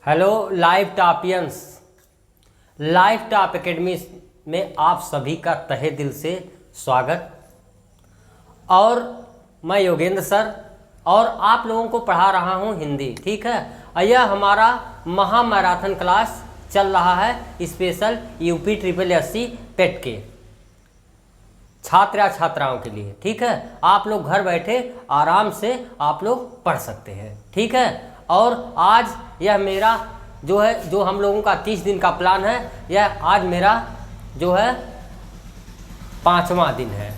Hello live Toppians, Live Top Academy में आप सभी का तहे दिल से स्वागत। और मैं योगेंद्र सर और आप लोगों को पढ़ा रहा हूं हिंदी। ठीक है, यह हमारा महा मैराथन क्लास चल रहा है स्पेशल यूपी ट्रिपल एससी पेट के छात्र या छात्राओं के लिए। ठीक है, आप लोग घर बैठे आराम से आप लोग पढ़ सकते हैं। ठीक है, और आज यह मेरा जो हम लोगों का 30 दिन का प्लान है, यह आज मेरा जो है 5वां दिन है।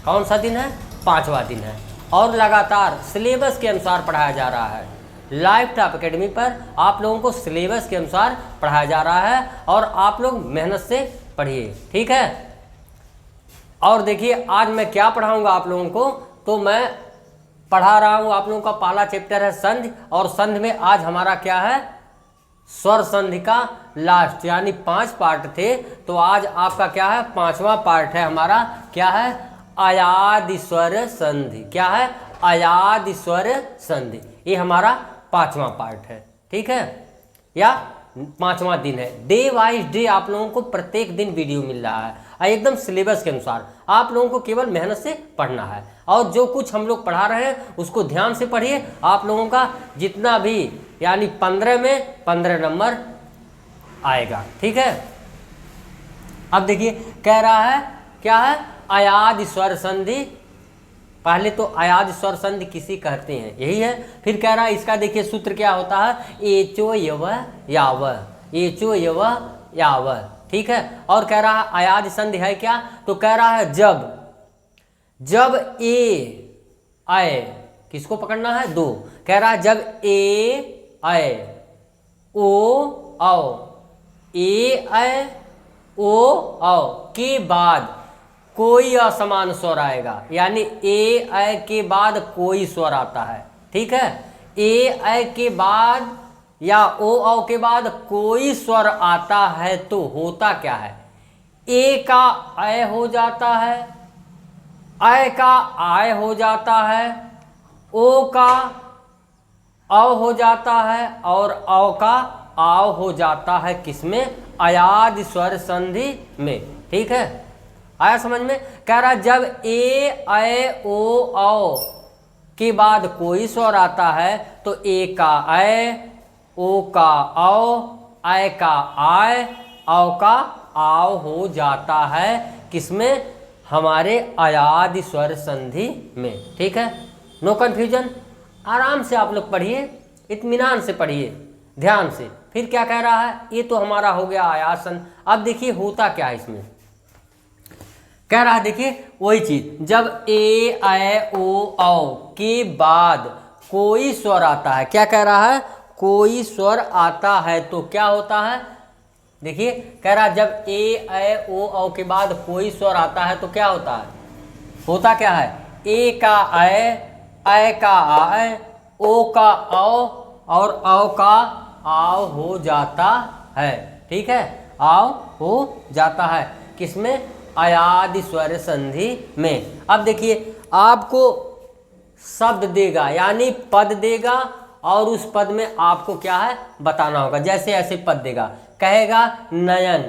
कौन सा दिन है? 5वां दिन है। और लगातार सिलेबस के अनुसार पढ़ाया जा रहा है। लाइव टॉप एकेडमी पर आप लोगों को सिलेबस के अनुसार पढ़ाया जा रहा है और आप लोग मेहनत से पढ़िए। ठीक है, और देखिए आज मैं क्या पढ़ाऊंगा आप लोगों को। तो मैं पढ़ा रहा हूं आप लोगों का पहला चैप्टर है संधि, और संधि में आज हमारा क्या है? स्वर संधि का लास्ट, यानी 5 पार्ट थे, तो आज आपका क्या है? 5वां पार्ट है हमारा। क्या है? अयादि स्वर संधि। क्या है? अयादि स्वर संधि। ये हमारा 5वां पार्ट है। ठीक है, या 5वां दिन है। डे वाइज डे आप लोगों को प्रत्येक दिन वीडियो मिल रहा है एकदम सिलेबस के अनुसार। आप लोगों को केवल मेहनत से पढ़ना है और जो कुछ हम लोग पढ़ा रहे हैं उसको ध्यान से पढ़िए। आप लोगों का जितना भी यानी 15 में 15 नंबर आएगा। ठीक है, अब देखिए कह रहा है क्या है? अयादि स्वर संधि। पहले तो अयादि स्वर संधि किसी कहते हैं, यही है। फिर कह रहा है इसका देखिए सूत्र क्या होता है? एचो यव याव, एचो यव याव। ठीक है, और कह रहा है अयादि संधि है क्या? तो कह रहा है जब ए आए, किसको पकड़ना है? दो। कह रहा है जब ए आए ओ आओ, ए आए ओ आओ के बाद कोई असमान स्वर आएगा, यानी ए आए के बाद कोई स्वर आता है। ठीक है, ए आए के बाद या ओ आओ के बाद कोई स्वर आता है तो होता क्या है? ए का अय हो जाता है, अय का आय हो जाता है, ओ का अव हो जाता है और अव का आव हो जाता है। किसमें? अयादि स्वर संधि में। ठीक है, आया समझ में? कह रहा जब ए अय ओ औ के बाद कोई स्वर आता है तो ए का अय, ओ का औ, अय का आय, औ का आव हो जाता है। किसमें? हमारे अयादि स्वर संधि में। ठीक है, नो कंफ्यूजन। आराम से आप लोग पढ़िए, इत्मीनान से पढ़िए, ध्यान से। फिर क्या कह रहा है? ये तो हमारा हो गया आयासन। अब देखिए होता क्या है इसमें। कह रहा है देखिए वही चीज, जब ए अय ओ औ के बाद कोई स्वर आता है। क्या कह रहा है? कोई स्वर आता है तो क्या होता है? देखिए कह रहा है जब ए अय ओ औ के बाद कोई स्वर आता है तो क्या होता है? होता क्या है? ए का अय का आय, ओ का औ और औ का आव हो जाता है। ठीक है, आव हो जाता है। किसमें? अयादि स्वर संधि में। अब देखिए आपको शब्द देगा यानी पद देगा और उस पद में आपको क्या है बताना होगा। जैसे ऐसे पद देगा, कहेगा नयन,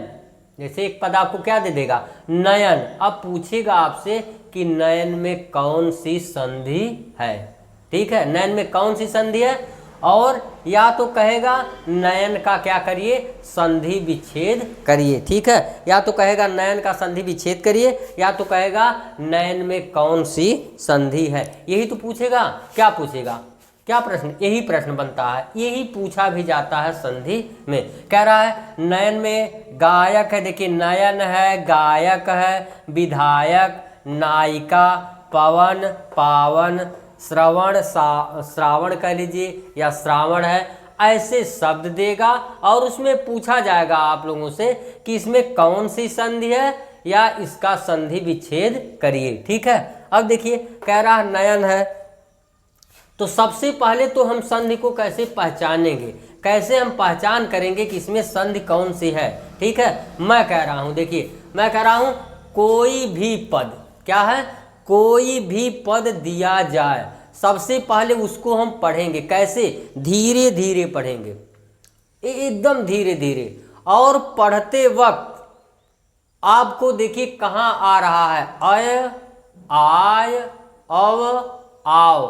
जैसे एक पद आपको क्या दे देगा? नयन। अब पूछेगा आपसे कि नयन में कौन सी संधि है। ठीक है, नयन में कौन सी संधि है? और या तो कहेगा नयन का क्या करिए? संधि विच्छेद करिए। ठीक है, या तो कहेगा नयन का संधि विच्छेद करिए, या तो कहेगा नयन में कौन सी संधि है। यही तो पूछेगा। क्या पूछेगा? क्या प्रश्न? यही प्रश्न बनता है, यही पूछा भी जाता है संधि में। कह रहा है नयन में गायक है। देखिए नयन है, गायक है, विधायक, नायिका, पवन, पावन, श्रवण, श्रावण कह लीजिए या श्रावण है, ऐसे शब्द देगा और उसमें पूछा जाएगा आप लोगों से कि इसमें कौन सी संधि है या इसका संधि विच्छेद करिए। ठीक है, अब देखिए कह रहा है नयन है, तो सबसे पहले तो हम संधि को कैसे पहचानेंगे, कैसे हम पहचान करेंगे कि इसमें संधि कौन सी है। ठीक है, मैं कह रहा हूं, देखिए मैं कह रहा हूं कोई भी पद, क्या है? कोई भी पद दिया जाए, सबसे पहले उसको हम पढ़ेंगे। कैसे? धीरे धीरे पढ़ेंगे। एकदम धीरे धीरे। और पढ़ते वक्त आपको देखिए कहाँ आ रहा है, अय, आय, अव, आओ।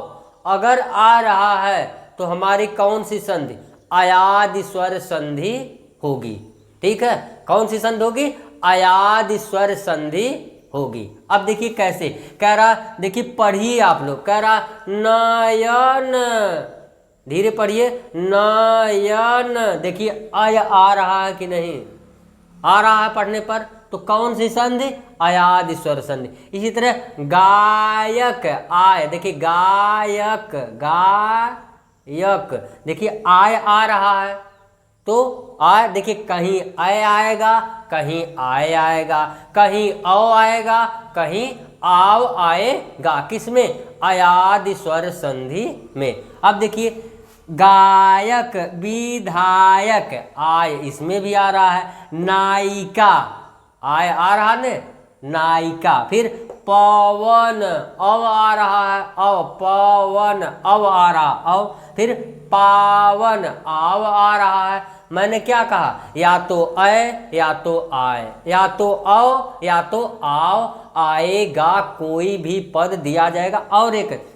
अगर आ रहा है तो हमारी कौन सी संधि, अयादि स्वर संधि होगी। ठीक है, कौन सी संधि होगी, अयादि स्वर संधि होगी। अब देखिए कैसे कह रहा, देखिए पढ़िए आप लोग, कह रहा नयन, धीरे पढ़िए, नयन। देखिए अय आ रहा है कि नहीं, आ रहा है पढ़ने पर, तो कौन सी संधि, अयादि स्वर संधि। इसी तरह गायक, आय, देखिए गायक, गायक, देखिए आय आ रहा है, तो आय देखिए कहीं अय आएगा, कहीं आय आएगा, कहीं औ आएगा, कहीं आव आएगा, किसमें, अयादि स्वर संधि में। अब देखिए गायक, विधायक, आय इसमें भी आ रहा है, नायिका, आय आ रहा ने, नायिका। फिर पवन, अव आ रहा है, अव, पवन, अव आ रहा, अव। फिर पावन, आव आ रहा है। मैंने क्या कहा, या तो अय या तो आय, या तो औ या तो आव आएगा, कोई भी पद दिया जाएगा। और एक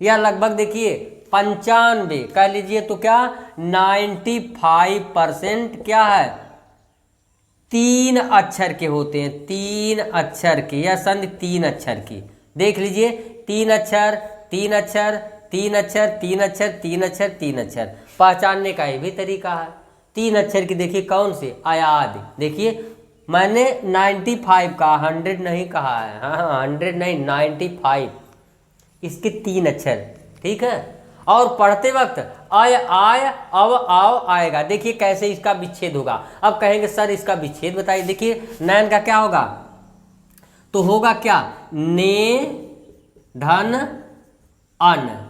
यह लगभग देखिए 95 कह लीजिए तो क्या, 95% क्या है, 3 अक्षर के होते हैं, 3 अक्षर के, यह संधि 3 अक्षर की। देख लीजिए 3 अक्षर, 3 अक्षर, 3 अक्षर, 3 अक्षर, 3 अक्षर, 3 अक्षर। पहचानने का ये भी तरीका है। 3 अक्षर की देखिए कौन सी, अयादि। देखिए मैंने 95 कहा, 100 नहीं कहा है, हाँ 100 नहीं, 95 इसके 3 अक्षर। ठीक है, और पढ़ते वक्त अय, आय, अव, आओ आएगा। देखिए कैसे इसका विच्छेद होगा। अब कहेंगे सर इसका विच्छेद बताइए। देखिए नयन का क्या होगा, तो होगा क्या, ने धन अन,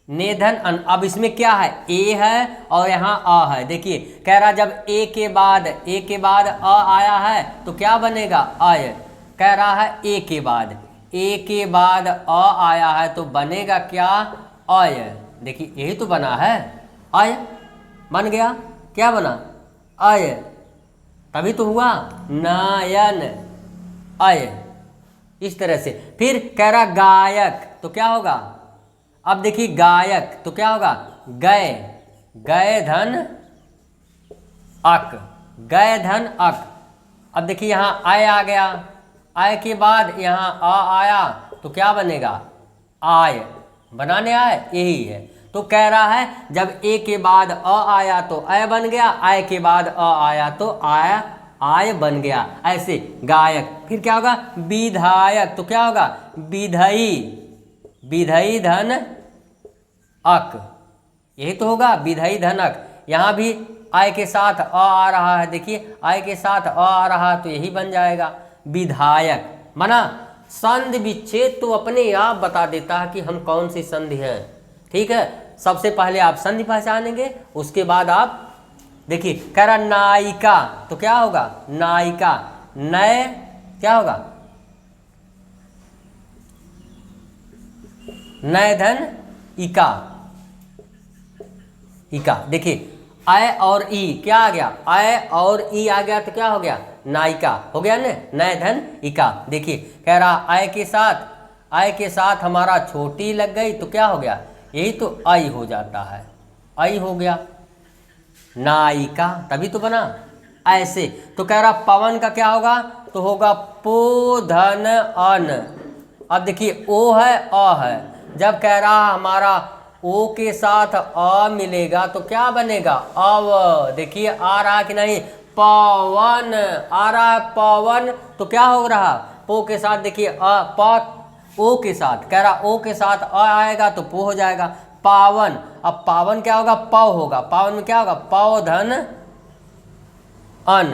ने धन अन। अब इसमें क्या है, ए है और यहाँ अ है। देखिए कह रहा जब ए के बाद अ आया है तो क्या बनेगा, अय। कह रहा है ए के बाद अ आया है तो बनेगा क्या, अय। देखिए यही तो बना है, अय बन गया, क्या बना, अय, तभी तो हुआ नयन, अय, इस तरह से। फिर कह रहा गायक, तो क्या होगा, अब देखिए गायक तो क्या होगा, गय, गय धन अक, गय धन अक। अब देखिए यहाँ आय आ गया, आय के बाद यहाँ अ आया तो क्या बनेगा, आय, बनाने आए यही है। तो कह रहा है जब ए के बाद अ आया तो अय बन गया, आय के बाद अ आया तो आय बन गया, ऐसे गायक। फिर क्या होगा, विधायक, तो क्या होगा, विधई, विधई धन अक, यही तो होगा, विधई धन अक। यहाँ भी आय के साथ अ आ रहा है, देखिए आय के साथ अ आ रहा है तो यही बन जाएगा, विधायक बना। संधि विच्छेद तो अपने आप बता देता है कि हम कौन सी संधि हैं। ठीक है, सबसे पहले आप संधि पहचानेंगे, उसके बाद आप देखिए कह रहा नायिका, तो क्या होगा, नायिका, नय क्या होगा, नय धन इका, इका। देखिए अय और ई क्या आ गया, अय और ई आ गया तो क्या हो गया, नायिका हो गया ना, नय धन इका। देखिए कह रहा अय के साथ हमारा छोटी लग गई तो क्या हो गया, यही तो आई हो जाता है, आई हो गया, नायिका, तभी तो बना ऐसे। तो कह रहा पवन का क्या होगा, तो होगा पो धन अन। अब देखिए ओ है अ है, जब कह रहा हमारा ओ के साथ अ मिलेगा तो क्या बनेगा, अव। देखिए आ रहा कि नहीं, पवन आ रहा है, पवन तो क्या हो रहा, पो के साथ देखिए अ, प ओ के साथ, कह रहा ओ के साथ अ आएगा तो पो हो जाएगा, पावन। अब पावन क्या होगा, पव होगा, पावन में क्या होगा, पव धन अन,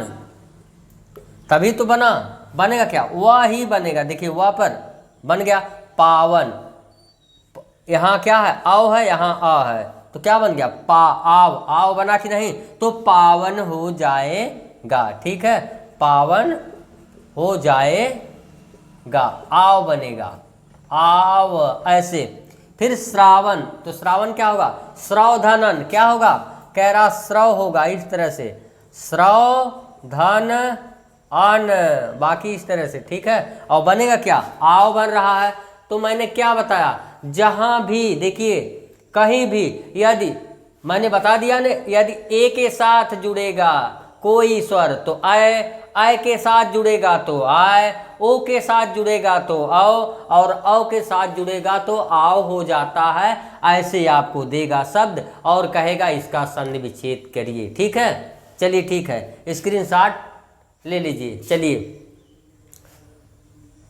तभी तो बना, बनेगा क्या, वह ही बनेगा। देखिए वह पर बन गया पावन, यहाँ क्या है, आव है, यहाँ आ है तो क्या बन गया, आव, आव बना कि नहीं, तो पावन हो जाएगा। ठीक है, पावन हो जाएगा, आव बनेगा, आव, ऐसे। फिर श्रावण, तो श्रावण क्या होगा, श्रवधनन क्या होगा, कह रहा स्रव होगा इस तरह से, स्रव धन अन, बाकी इस तरह से, ठीक है। और बनेगा क्या, आओ बन रहा है। तो मैंने क्या बताया, जहां भी देखिए कहीं भी यदि मैंने बता दिया ने, यदि ए के साथ जुड़ेगा कोई स्वर तो आय के साथ जुड़ेगा तो आय, ओ के साथ जुड़ेगा तो आओ, और औ के साथ जुड़ेगा तो आओ हो जाता है। ऐसे आपको देगा शब्द और कहेगा इसका संधि विच्छेद करिए, ठीक है। चलिए ठीक है, स्क्रीनशॉट ले लीजिए। चलिए,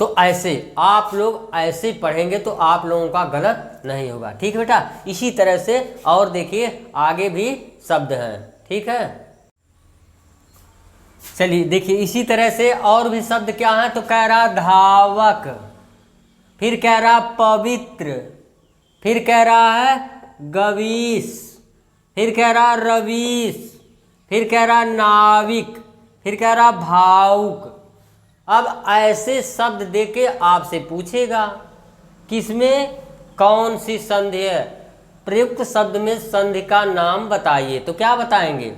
तो ऐसे आप लोग ऐसे पढ़ेंगे तो आप लोगों का गलत नहीं होगा, ठीक है बेटा। इसी तरह से और देखिए आगे भी शब्द हैं, ठीक है। चलिए देखिए इसी तरह से और भी शब्द क्या है, तो कह रहा धावक, फिर कह रहा पवित्र, फिर कह रहा है गवीश, फिर कह रहा रवीश, फिर कह रहा नाविक, फिर कह रहा भावुक। अब ऐसे शब्द देके आपसे पूछेगा किसमें कौन सी संधि है, प्रयुक्त शब्द में संधि का नाम बताइए। तो क्या बताएंगे,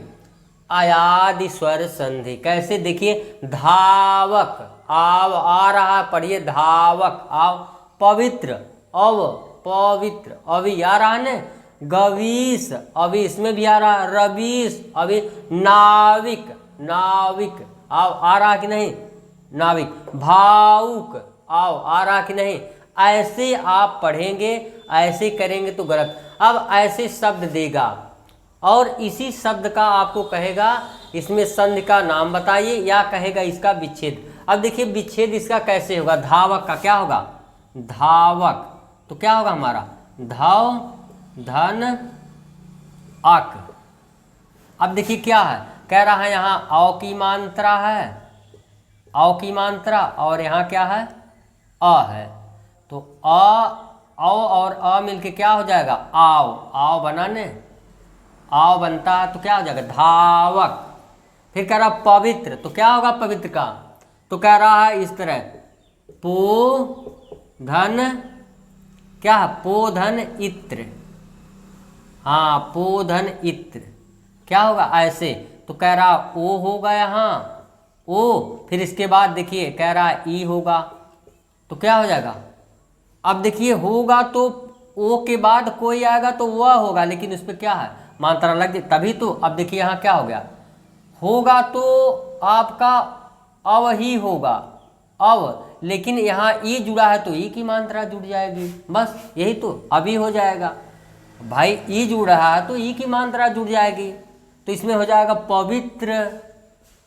अयादि स्वर संधि। कैसे, देखिए धावक, आव आ रहा, पढ़िए धावक, आव। पवित्र, अव पवित्र, अभी आ रहा है ना। गवीश, अभी इसमें भी आ रहा। रवीश, अभी। नाविक, नाविक, आव आ रहा कि नहीं, नाविक। भावुक, आओ आ रहा कि नहीं। ऐसे आप पढ़ेंगे, ऐसे करेंगे तो गलत। अब ऐसे शब्द देगा और इसी शब्द का आपको कहेगा इसमें संधि का नाम बताइए, या कहेगा इसका विच्छेद। अब देखिए विच्छेद इसका कैसे होगा, धावक का क्या होगा, धावक, तो क्या होगा हमारा धाव धन अक। अब देखिए क्या है, कह रहा है यहाँ औ की मात्रा है, औ की मात्रा, और यहाँ क्या है, अ है। तो औ और अ मिलके क्या हो जाएगा, आओ, आओ बना ने, आओ बनता है तो क्या हो जाएगा धावक। फिर कह रहा पवित्र, तो क्या होगा पवित्र का, तो कह रहा है इस तरह पो धन, क्या है पोधन इत्र, हाँ पोधन इत्र, क्या होगा ऐसे। तो कह रहा ओ होगा यहाँ ओ, फिर इसके बाद देखिए कह रहा ई होगा, तो क्या हो जाएगा। अब देखिए होगा तो ओ के बाद कोई आएगा तो वह होगा, लेकिन उस पर क्या है मात्रा लग गई तभी तो। अब देखिए यहाँ क्या हो गया, होगा तो आपका अव ही होगा, अव, लेकिन यहाँ ई जुड़ा है तो ई की मात्रा जुड़ जाएगी, बस यही तो अभी हो जाएगा। भाई ई जुड़ रहा है तो ई की मात्रा जुड़ जाएगी, तो इसमें हो जाएगा पवित्र।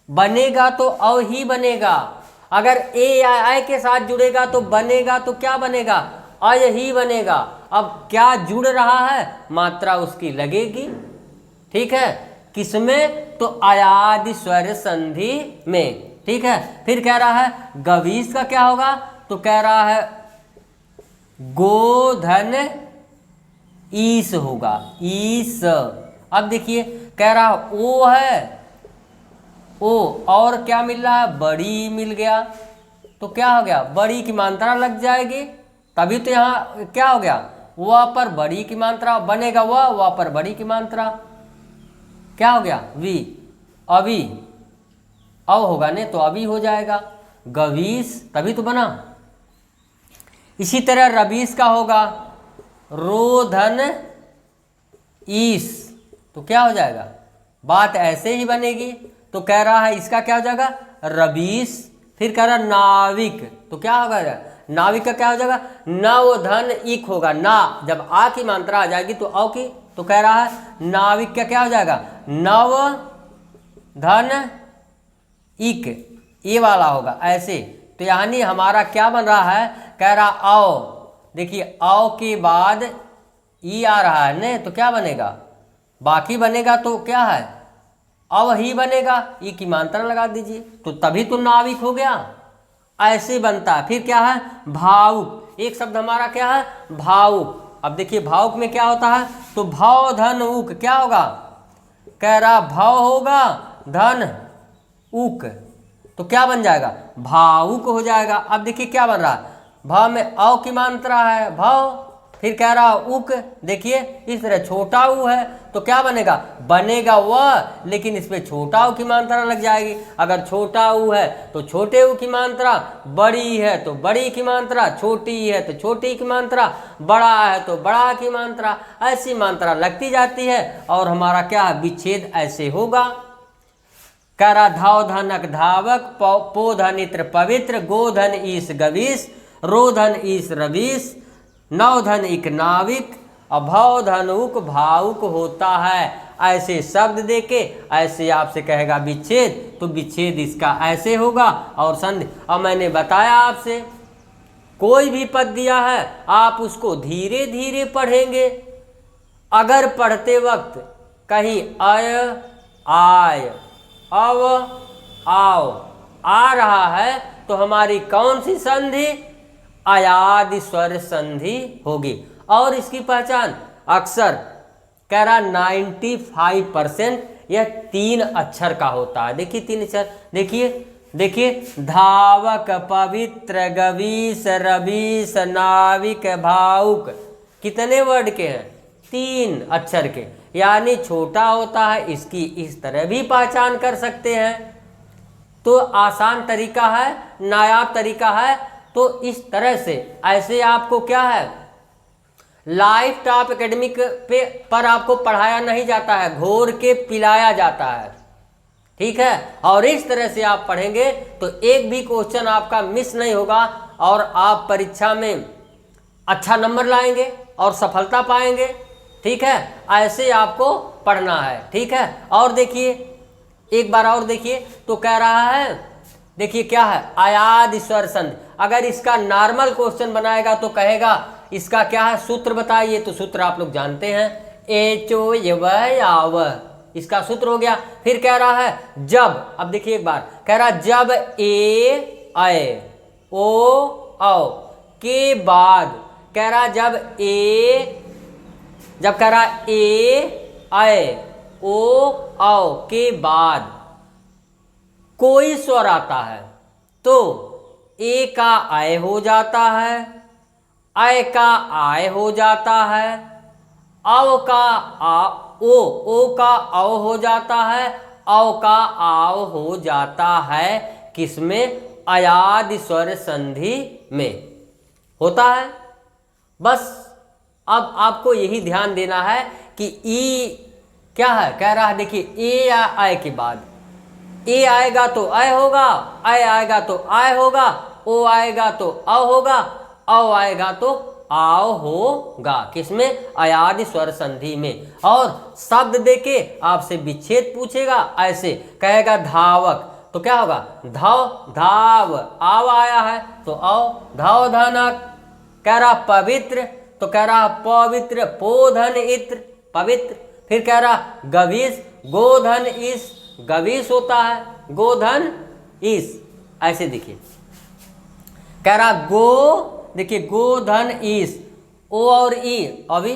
बनेगा तो अव ही बनेगा, अगर ए या आय के साथ जुड़ेगा तो बनेगा तो क्या बनेगा, अय ही बनेगा। अब क्या जुड़ रहा है, मात्रा उसकी लगेगी, ठीक है। किसमें, तो अयादि स्वर संधि में, ठीक है। फिर कह रहा है गवीश का क्या होगा, तो कह रहा है गोधन ईस होगा, ईस। अब देखिए कह रहा ओ है, ओ और क्या मिल रहा है, बड़ी मिल गया, तो क्या हो गया बड़ी की मात्रा लग जाएगी, तभी तो यहाँ क्या हो गया वह पर बड़ी की मात्रा बनेगा, वह पर बड़ी की मात्रा क्या हो गया वी, अभी अव होगा ने तो अभी हो जाएगा गवीश, तभी तो बना। इसी तरह रवीश का होगा रोधन ईस, तो क्या हो जाएगा, बात ऐसे ही बनेगी। तो कह रहा है इसका क्या हो जाएगा रवीश। फिर कह रहा नाविक, तो क्या होगा नाविक का क्या हो जाएगा नव धन इक होगा, ना जब आ की मात्रा आ जाएगी तो अ की, तो कह रहा है नाविक का क्या हो जाएगा नव धन इक, ये वाला होगा ऐसे। तो यानी हमारा क्या बन रहा है, कह रहा आओ, देखिए आओ के बाद ई आ रहा है ने, तो क्या बनेगा बाकी बनेगा, तो क्या है अव ही बनेगा, ई की मात्रा लगा दीजिए तो तभी तो नाविक हो गया, ऐसे बनता है। फिर क्या है भावुक, एक शब्द हमारा क्या है भावुक। अब देखिए भावुक में क्या होता है, तो भाव धन उक, क्या होगा कह रहा भाव होगा धन उक, तो क्या बन जाएगा भावुक हो जाएगा। अब देखिए क्या बन रहा है, भाव में अव की मात्रा है भाव, फिर कह रहा उक, देखिए इस तरह छोटा ऊ है तो क्या बनेगा, बनेगा वह, लेकिन इस पे छोटा ऊ की मात्रा लग जाएगी। अगर छोटा ऊ है तो छोटे ऊ की मात्रा, बड़ी है तो बड़ी की मात्रा, छोटी है तो छोटी की मात्रा, बड़ा है तो बड़ा की मात्रा, ऐसी मात्रा लगती जाती है और हमारा क्या है, विच्छेद ऐसे होगा। कह रहा धाव धनक धावक, पो धन इत्र पवित्र, गोधन ईस गवीस, रोधन ईस रवीस, नवधन इक नाविक, अभव धनुक भावुक होता है। ऐसे शब्द देके ऐसे आपसे कहेगा विच्छेद, तो विच्छेद इसका ऐसे होगा। और संधि, अब मैंने बताया आपसे कोई भी पद दिया है आप उसको धीरे धीरे पढ़ेंगे। अगर पढ़ते वक्त कहीं अय आय अव आओ आ रहा है तो हमारी कौन सी संधि, अयादि स्वर संधि होगी। और इसकी पहचान अक्सर कह रहा 95% यह 3 अक्षर का होता है। देखिए 3 अक्षर, देखिए धावक पवित्र गवीस रवीस नाविक भावुक, कितने वर्ड के हैं, 3 अक्षर के, यानी छोटा होता है। इसकी इस तरह भी पहचान कर सकते हैं। तो आसान तरीका है, नायाब तरीका है। तो इस तरह से ऐसे आपको क्या है, लाइफ टॉप एकेडमिक पर आपको पढ़ाया नहीं जाता है, घोर के पिलाया जाता है, ठीक है। और इस तरह से आप पढ़ेंगे तो एक भी क्वेश्चन आपका मिस नहीं होगा और आप परीक्षा में अच्छा नंबर लाएंगे और सफलता पाएंगे, ठीक है। ऐसे आपको पढ़ना है, ठीक है। और देखिए एक बार और देखिए, तो कह रहा है, देखिए क्या है, अयादि स्वर संधि। अगर इसका नॉर्मल क्वेश्चन बनाएगा तो कहेगा इसका क्या है, सूत्र बताइए। तो सूत्र आप लोग जानते हैं, एचो यव, इसका सूत्र हो गया। फिर कह रहा है जब, अब देखिए एक बार कह रहा जब ए आए ओ आओ के बाद, कह रहा जब कह रहा ए आए ओ आओ के बाद कोई स्वर आता है तो ए का आय हो जाता है, आय का आय हो जाता है, अव का ओ का अव हो जाता है, अव का आव हो जाता है। किसमें, अयादि स्वर संधि में होता है। बस अब आपको यही ध्यान देना है कि ई क्या है, कह रहा है देखिए ए या आय के बाद, ए आएगा तो आय होगा, आय आएगा तो आय होगा, ओ आएगा तो अ होगा, औ आएगा तो आओ होगा। किसमें, अयादि स्वर संधि में। और शब्द देके आपसे विच्छेद पूछेगा, ऐसे कहेगा धावक तो क्या होगा, धाव धाव, आव आया है तो आओ, धाव धनक। कह रहा पवित्र तो कह रहा पवित्र, पोधन इत्र पवित्र। फिर कह रहा गवीस, गोधन इस, गवीस होता है, गोधन इस, ऐसे देखिए कह रहा गो, देखिए गोधन इस, ओ और ई, अभी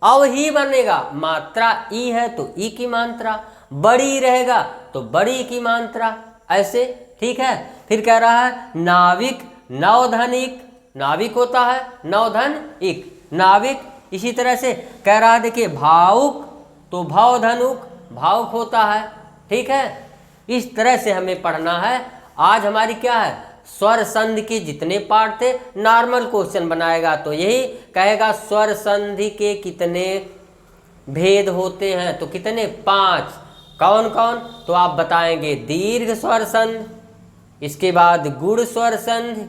अव ही बनेगा, मात्रा ई है तो ई की मात्रा, बड़ी रहेगा तो बड़ी की मात्रा, ऐसे, ठीक है। फिर कह रहा है नाविक, नवधनिक, नाविक होता है, नवधन इक, नाविक। इसी तरह से कह रहा है देखिए भावुक तो भावधनुक, भावुक होता है, ठीक है। इस तरह से हमें पढ़ना है। आज हमारी क्या है, स्वर संधि के जितने पार्ट थे, नॉर्मल क्वेश्चन बनाएगा तो यही कहेगा स्वर संधि के कितने भेद होते हैं, तो कितने, 5। कौन कौन, तो आप बताएंगे दीर्घ स्वर संधि, इसके बाद गुण स्वर संधि,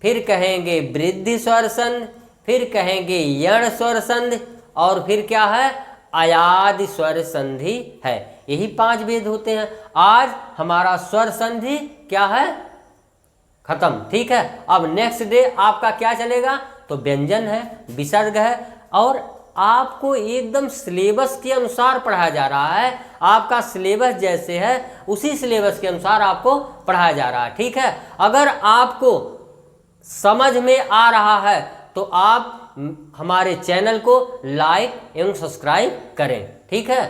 फिर कहेंगे वृद्धि स्वर संधि, फिर कहेंगे यण स्वर संधि, और फिर क्या है, अयादि स्वर संधि है। यही 5 भेद होते हैं। आज हमारा स्वर संधि क्या है, खत्म, ठीक है। अब नेक्स्ट डे आपका क्या चलेगा, तो व्यंजन है, विसर्ग है, और आपको एकदम सिलेबस के अनुसार पढ़ाया जा रहा है। आपका सिलेबस जैसे है उसी सिलेबस के अनुसार आपको पढ़ाया जा रहा है, ठीक है। अगर आपको समझ में आ रहा है तो आप हमारे चैनल को लाइक एवं सब्सक्राइब करें, ठीक है।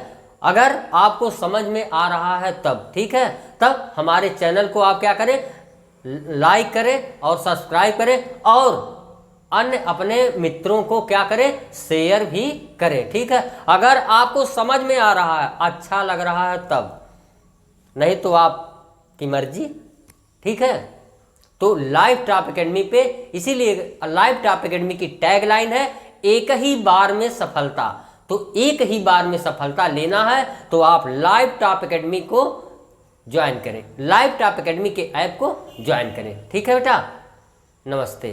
अगर आपको समझ में आ रहा है तब, ठीक है, तब हमारे चैनल को आप क्या करें, लाइक करें और सब्सक्राइब करें। और अन्य अपने मित्रों को क्या करें, शेयर भी करें। ठीक है, अगर आपको समझ में आ रहा है, अच्छा लग रहा है तब, नहीं तो आपकी मर्जी। ठीक है, तो लाइव टॉप एकेडमी पे, इसीलिए लाइव टॉप एकेडमी की टैगलाइन है एक ही बार में सफलता। तो एक ही बार में सफलता लेना है तो आप लाइव टॉप एकेडमी को ज्वाइन करें, लाइव टॉप एकेडमी के ऐप को ज्वाइन करें। ठीक है बेटा, नमस्ते।